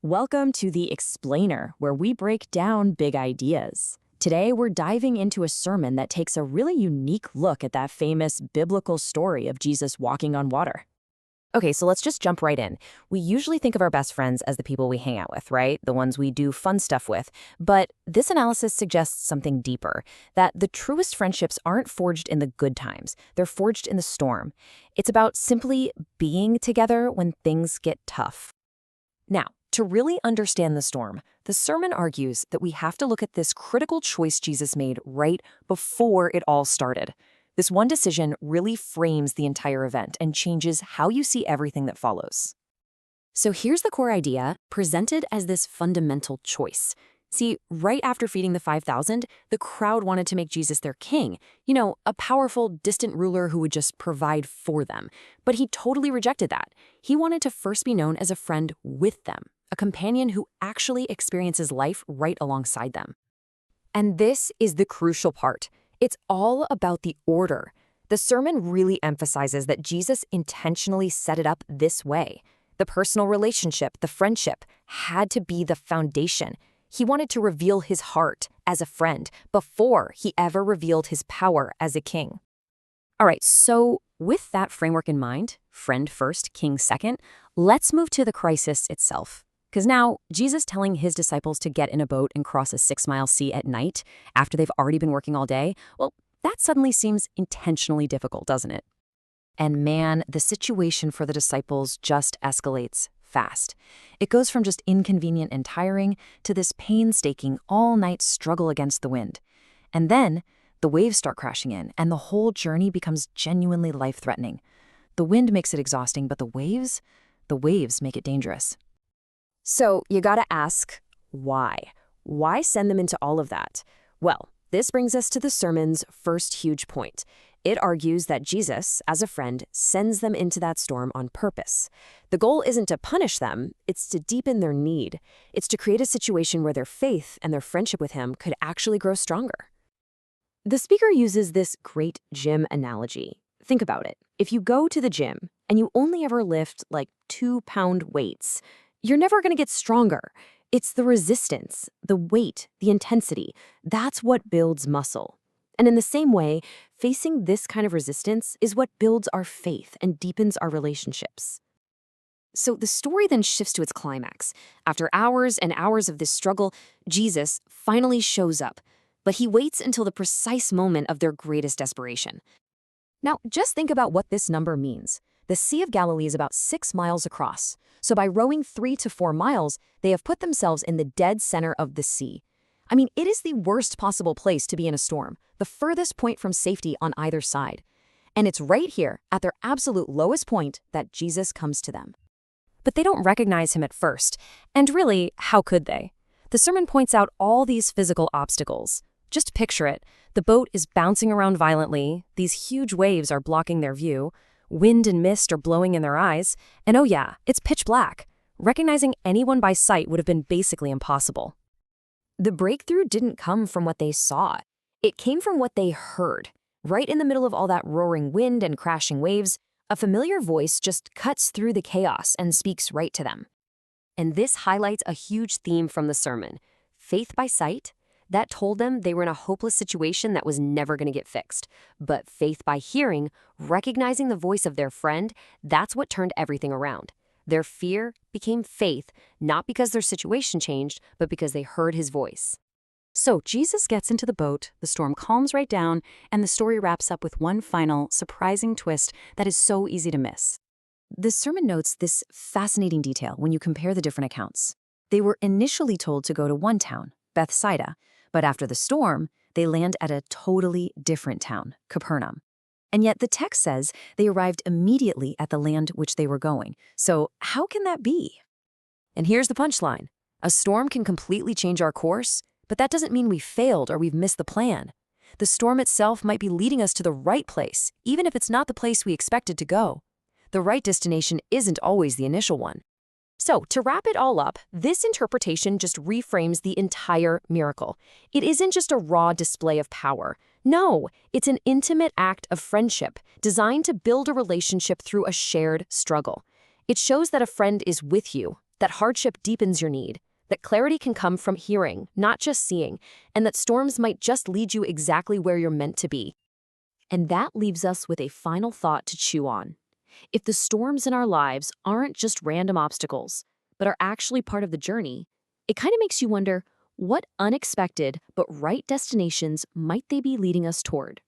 Welcome to The Explainer, where we break down big ideas. Today, we're diving into a sermon that takes a really unique look at that famous biblical story of Jesus walking on water. Okay, so let's just jump right in. We usually think of our best friends as the people we hang out with, right? The ones we do fun stuff with. But this analysis suggests something deeper, that the truest friendships aren't forged in the good times. They're forged in the storm. It's about simply being together when things get tough. Now, to really understand the storm, the sermon argues that we have to look at this critical choice Jesus made right before it all started. This one decision really frames the entire event and changes how you see everything that follows. So here's the core idea, presented as this fundamental choice. See, right after feeding the 5,000, the crowd wanted to make Jesus their king. You know, a powerful, distant ruler who would just provide for them. But he totally rejected that. He wanted to first be known as a friend with them, a companion who actually experiences life right alongside them. And this is the crucial part. It's all about the order. The sermon really emphasizes that Jesus intentionally set it up this way. The personal relationship, the friendship, had to be the foundation. He wanted to reveal his heart as a friend before he ever revealed his power as a king. All right, so with that framework in mind, friend first, king second, let's move to the crisis itself. Because now, Jesus telling his disciples to get in a boat and cross a 6-mile sea at night after they've already been working all day, well, that suddenly seems intentionally difficult, doesn't it? And man, the situation for the disciples just escalates fast. It goes from just inconvenient and tiring to this painstaking all-night struggle against the wind. And then the waves start crashing in, and the whole journey becomes genuinely life-threatening. The wind makes it exhausting, but the waves make it dangerous. So you gotta ask, why? Why send them into all of that? Well, this brings us to the sermon's first huge point. It argues that Jesus, as a friend, sends them into that storm on purpose. The goal isn't to punish them, it's to deepen their need. It's to create a situation where their faith and their friendship with him could actually grow stronger. The speaker uses this great gym analogy. Think about it. If you go to the gym and you only ever lift like 2-pound weights, you're never going to get stronger. It's the resistance, the weight, the intensity. That's what builds muscle. And in the same way, facing this kind of resistance is what builds our faith and deepens our relationships. So the story then shifts to its climax. After hours and hours of this struggle, Jesus finally shows up. But he waits until the precise moment of their greatest desperation. Now, just think about what this number means. The Sea of Galilee is about 6 miles across. So by rowing 3 to 4 miles, they have put themselves in the dead center of the sea. I mean, it is the worst possible place to be in a storm, the furthest point from safety on either side. And it's right here, at their absolute lowest point, that Jesus comes to them. But they don't recognize him at first. And really, how could they? The sermon points out all these physical obstacles. Just picture it. The boat is bouncing around violently. These huge waves are blocking their view. Wind and mist are blowing in their eyes, and oh yeah, it's pitch black. Recognizing anyone by sight would have been basically impossible. The breakthrough didn't come from what they saw. It came from what they heard. Right in the middle of all that roaring wind and crashing waves, a familiar voice just cuts through the chaos and speaks right to them. And this highlights a huge theme from the sermon. Faith by sight. That told them they were in a hopeless situation that was never going to get fixed. But faith by hearing, recognizing the voice of their friend, that's what turned everything around. Their fear became faith, not because their situation changed, but because they heard his voice. So Jesus gets into the boat, the storm calms right down, and the story wraps up with one final, surprising twist that is so easy to miss. The sermon notes this fascinating detail when you compare the different accounts. They were initially told to go to one town, Bethsaida, but after the storm, they land at a totally different town, Capernaum. And yet the text says they arrived immediately at the land which they were going. So how can that be? And here's the punchline. A storm can completely change our course, but that doesn't mean we failed or we've missed the plan. The storm itself might be leading us to the right place, even if it's not the place we expected to go. The right destination isn't always the initial one. So, to wrap it all up, this interpretation just reframes the entire miracle. It isn't just a raw display of power. No, it's an intimate act of friendship designed to build a relationship through a shared struggle. It shows that a friend is with you, that hardship deepens your need, that clarity can come from hearing, not just seeing, and that storms might just lead you exactly where you're meant to be. And that leaves us with a final thought to chew on. If the storms in our lives aren't just random obstacles, but are actually part of the journey, it kind of makes you wonder, what unexpected but right destinations might they be leading us toward?